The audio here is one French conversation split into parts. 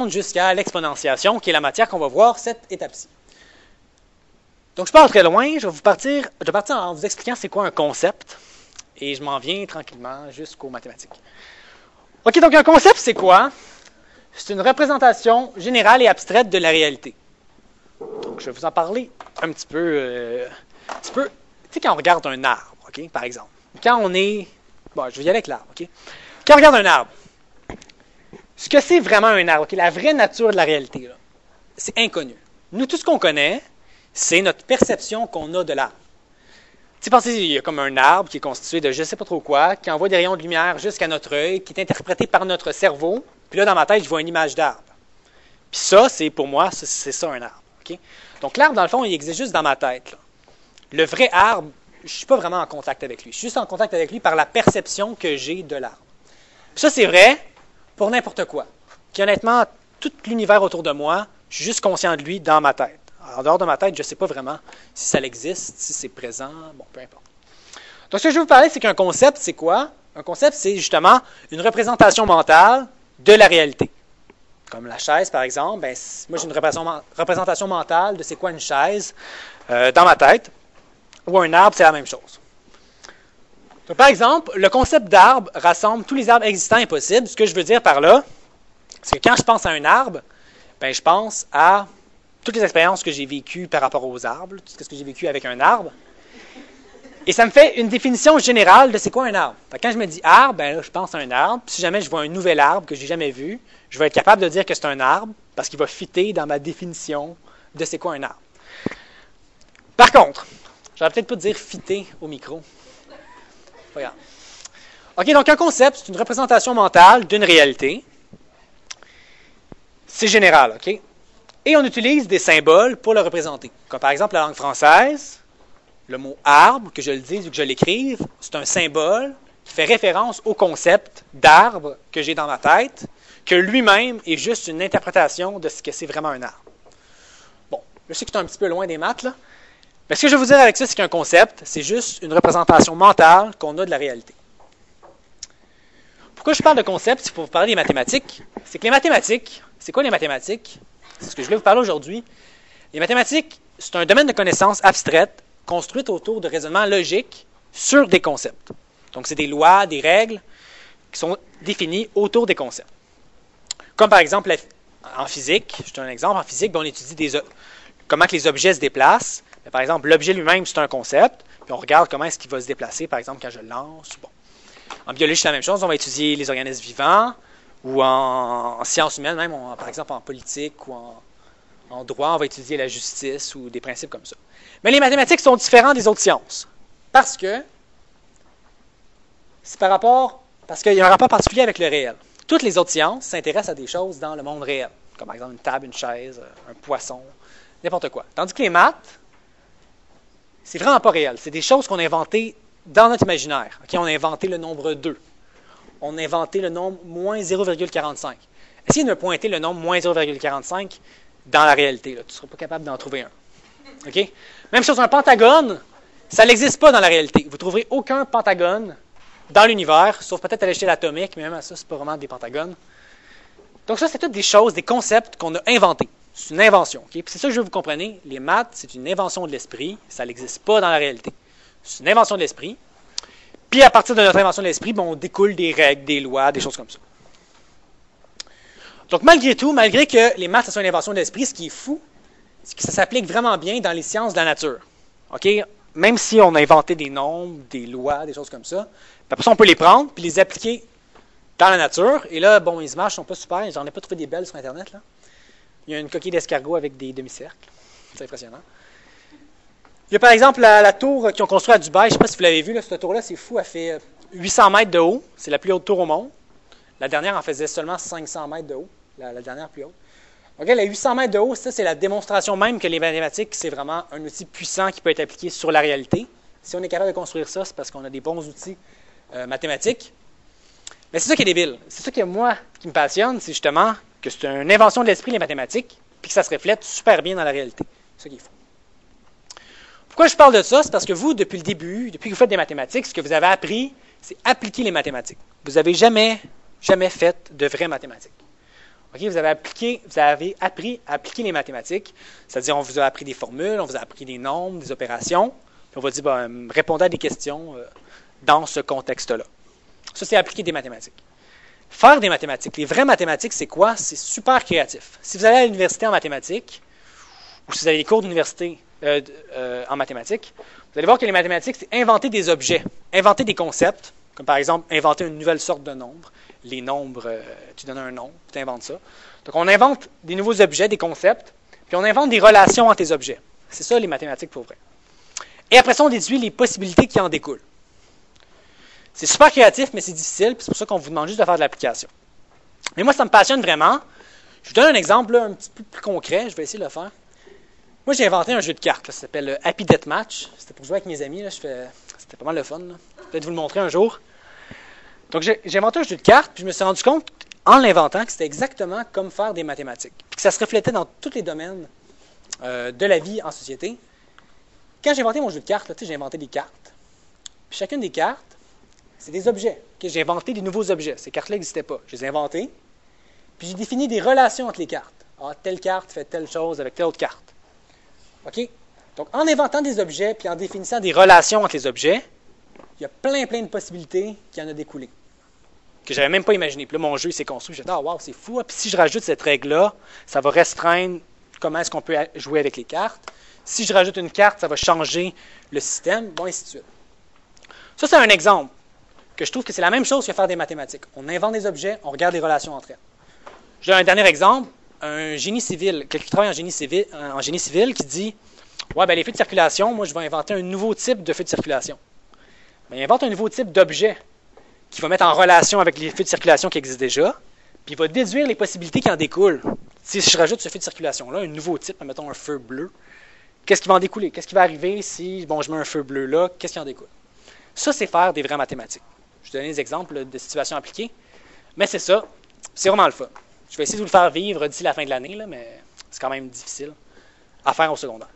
jusqu'à l'exponentiation, qui est la matière qu'on va voir cette étape-ci. Donc, je pars très loin, je vais partir en vous expliquant c'est quoi un concept, et je m'en viens tranquillement jusqu'aux mathématiques. OK, donc un concept, c'est quoi? C'est une représentation générale et abstraite de la réalité. Donc, je vais vous en parler un petit peu. Tu sais, quand on regarde un arbre, OK, par exemple. Quand on est... Bon, je vais y aller avec l'arbre, OK? Quand on regarde un arbre, ce que c'est vraiment un arbre, OK, la vraie nature de la réalité, là, c'est inconnu. Nous, tout ce qu'on connaît, c'est notre perception qu'on a de l'arbre. Tu sais, pensez, il y a comme un arbre qui est constitué de je ne sais pas trop quoi, qui envoie des rayons de lumière jusqu'à notre œil, qui est interprété par notre cerveau. Puis là, dans ma tête, je vois une image d'arbre. Puis ça, c'est pour moi, c'est ça un arbre. Okay? Donc l'arbre, dans le fond, il existe juste dans ma tête. Là. Le vrai arbre, je ne suis pas vraiment en contact avec lui. Je suis juste en contact avec lui par la perception que j'ai de l'arbre. Puis ça, c'est vrai pour n'importe quoi. Puis honnêtement, tout l'univers autour de moi, je suis juste conscient de lui dans ma tête. En dehors de ma tête, je ne sais pas vraiment si ça existe, si c'est présent, bon, peu importe. Donc, ce que je vais vous parler, c'est qu'un concept, c'est quoi? Un concept, c'est justement une représentation mentale de la réalité. Comme la chaise, par exemple, ben, moi, j'ai une représentation mentale de c'est quoi une chaise dans ma tête. Ou un arbre, c'est la même chose. Donc, par exemple, le concept d'arbre rassemble tous les arbres existants et possibles. Ce que je veux dire par là, c'est que quand je pense à un arbre, ben, je pense à toutes les expériences que j'ai vécues par rapport aux arbres, tout ce que j'ai vécu avec un arbre. Et ça me fait une définition générale de c'est quoi un arbre. Quand je me dis arbre, ben là, je pense à un arbre. Puis si jamais je vois un nouvel arbre que je n'ai jamais vu, je vais être capable de dire que c'est un arbre parce qu'il va fitter dans ma définition de c'est quoi un arbre. Par contre, je vais peut-être pas dire fitter au micro. Pas grave. OK, donc un concept, c'est une représentation mentale d'une réalité. C'est général, OK? Et on utilise des symboles pour le représenter. Comme par exemple la langue française, le mot arbre, que je le dise ou que je l'écrive, c'est un symbole qui fait référence au concept d'arbre que j'ai dans ma tête, que lui-même est juste une interprétation de ce que c'est vraiment un arbre. Bon, je sais que c'est un petit peu loin des maths, là. Mais ce que je veux vous dire avec ça, c'est qu'un concept, c'est juste une représentation mentale qu'on a de la réalité. Pourquoi je parle de concept, c'est pour vous parler des mathématiques. C'est que les mathématiques, c'est quoi les mathématiques? C'est ce que je voulais vous parler aujourd'hui. Les mathématiques, c'est un domaine de connaissances abstraites construites autour de raisonnements logiques sur des concepts. Donc, c'est des lois, des règles qui sont définies autour des concepts. Comme par exemple, en physique, je donne un exemple, en physique, on étudie comment que les objets se déplacent. Mais par exemple, l'objet lui-même, c'est un concept, puis on regarde comment est-ce qu'il va se déplacer, par exemple, quand je le lance. Bon. En biologie, c'est la même chose, on va étudier les organismes vivants, ou en sciences humaines, même, par exemple en politique ou en droit, on va étudier la justice ou des principes comme ça. Mais les mathématiques sont différentes des autres sciences. Parce qu'il y a un rapport particulier avec le réel. Toutes les autres sciences s'intéressent à des choses dans le monde réel, comme par exemple une table, une chaise, un poisson, n'importe quoi. Tandis que les maths, c'est vraiment pas réel. C'est des choses qu'on a inventées dans notre imaginaire. Okay? On a inventé le nombre 2. On a inventé le nombre moins 0,45. Essayez de me pointer le nombre moins 0,45 dans la réalité. Là. Tu ne seras pas capable d'en trouver un. Okay? Même chose, un pentagone, ça n'existe pas dans la réalité. Vous ne trouverez aucun pentagone dans l'univers, sauf peut-être à l'échelle atomique, mais même à ça, ce n'est pas vraiment des pentagones. Donc ça, c'est toutes des choses, des concepts qu'on a inventés. C'est une invention. Okay? Puis c'est ça que je veux que vous compreniez. Les maths, c'est une invention de l'esprit. Ça n'existe pas dans la réalité. C'est une invention de l'esprit. Puis à partir de notre invention de l'esprit, on découle des règles, des lois, des choses comme ça. Donc malgré tout, malgré que les maths sont une invention de l'esprit, ce qui est fou, c'est que ça s'applique vraiment bien dans les sciences de la nature. Okay? Même si on a inventé des nombres, des lois, des choses comme ça, après ça, on peut les prendre puis les appliquer dans la nature. Et là, bon, les images ne sont pas super. J'en ai pas trouvé des belles sur Internet. Là. Il y a une coquille d'escargot avec des demi-cercles. C'est impressionnant. Il y a par exemple la tour qu'ils ont construite à Dubaï. Je ne sais pas si vous l'avez vu. Là, cette tour-là, c'est fou. Elle fait 800 mètres de haut. C'est la plus haute tour au monde. La dernière en faisait seulement 500 mètres de haut. La dernière plus haute. Okay, la 800 mètres de haut, ça, c'est la démonstration même que les mathématiques, c'est vraiment un outil puissant qui peut être appliqué sur la réalité. Si on est capable de construire ça, c'est parce qu'on a des bons outils mathématiques. Mais c'est ça qui est débile. C'est ça qui me passionne, c'est justement que c'est une invention de l'esprit, les mathématiques, puis que ça se reflète super bien dans la réalité. C'est ça qu'il faut. Pourquoi je parle de ça? C'est parce que vous, depuis le début, depuis que vous faites des mathématiques, ce que vous avez appris, c'est appliquer les mathématiques. Vous n'avez jamais fait de vraies mathématiques. Okay, vous avez appris à appliquer les mathématiques, c'est-à-dire on vous a appris des formules, on vous a appris des nombres, des opérations, puis on va dire, répondez à des questions dans ce contexte-là. Ça, c'est appliquer des mathématiques. Faire des mathématiques, les vraies mathématiques, c'est quoi? C'est super créatif. Si vous allez à l'université en mathématiques, ou si vous avez des cours d'université en mathématiques, vous allez voir que les mathématiques, c'est inventer des objets, inventer des concepts, comme par exemple inventer une nouvelle sorte de nombre. Les nombres, tu donnes un nom, tu inventes ça. Donc, on invente des nouveaux objets, des concepts, puis on invente des relations entre les objets. C'est ça, les mathématiques pour vrai. Et après ça, on déduit les possibilités qui en découlent. C'est super créatif, mais c'est difficile, puis c'est pour ça qu'on vous demande juste de faire de l'application. Mais moi, ça me passionne vraiment. Je vous donne un exemple là, un petit peu plus concret, je vais essayer de le faire. Moi, j'ai inventé un jeu de cartes, là, ça s'appelle Happy Deathmatch. C'était pour jouer avec mes amis, là, c'était pas mal le fun. Peut-être vous le montrer un jour. Donc, j'ai inventé un jeu de cartes, puis je me suis rendu compte, en l'inventant, que c'était exactement comme faire des mathématiques. Puis que ça se reflétait dans tous les domaines de la vie en société. Quand j'ai inventé mon jeu de cartes, j'ai inventé des cartes. Puis chacune des cartes, c'est des objets. Okay? J'ai inventé des nouveaux objets. Ces cartes-là n'existaient pas. Je les ai inventées. Puis j'ai défini des relations entre les cartes. Ah, telle carte fait telle chose avec telle autre carte. OK? Donc, en inventant des objets, puis en définissant des relations entre les objets, il y a plein de possibilités qui en ont découlé, que je n'avais même pas imaginé. Puis là, mon jeu s'est construit. J'ai dit, ah, wow, c'est fou. Puis si je rajoute cette règle-là, ça va restreindre comment est-ce qu'on peut jouer avec les cartes. Si je rajoute une carte, ça va changer le système, bon, ainsi de suite. Ça, c'est un exemple que je trouve que c'est la même chose que faire des mathématiques. On invente des objets, on regarde les relations entre elles. J'ai un dernier exemple. Un génie civil, quelqu'un qui travaille en génie civil qui dit, ouais, ben les feux de circulation, moi, je vais inventer un nouveau type de feu de circulation. Ben, il invente un nouveau type d'objet qu'il va mettre en relation avec les feux de circulation qui existent déjà, puis il va déduire les possibilités qui en découlent. Si je rajoute ce feu de circulation-là, un nouveau type, mettons un feu bleu, qu'est-ce qui va en découler? Qu'est-ce qui va arriver si je mets un feu bleu là? Qu'est-ce qui en découle? Ça, c'est faire des vraies mathématiques. Je vais donner des exemples de situations appliquées, mais c'est ça. C'est vraiment le fun. Je vais essayer de vous le faire vivre d'ici la fin de l'année, là, mais c'est quand même difficile à faire au secondaire.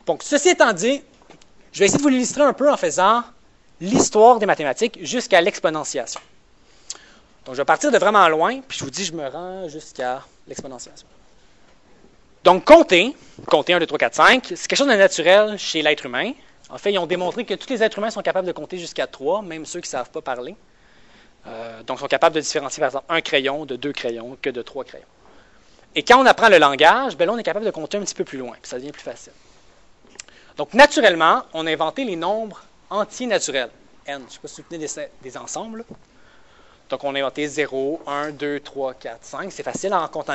Donc, ceci étant dit, je vais essayer de vous l'illustrer un peu en faisant l'histoire des mathématiques jusqu'à l'exponentiation. Donc, je vais partir de vraiment loin, puis je vous dis, je me rends jusqu'à l'exponentiation. Donc, compter 1, 2, 3, 4, 5, c'est quelque chose de naturel chez l'être humain. En fait, ils ont démontré que tous les êtres humains sont capables de compter jusqu'à 3, même ceux qui ne savent pas parler. Donc, sont capables de différencier, par exemple, un crayon de 2 crayons que de 3 crayons. Et quand on apprend le langage, ben là, on est capable de compter un petit peu plus loin, puis ça devient plus facile. Donc, naturellement, on a inventé les nombres entiers naturels. N, je ne sais pas si vous tenez des ensembles. Donc, on a inventé 0, 1, 2, 3, 4, 5. C'est facile en comptant des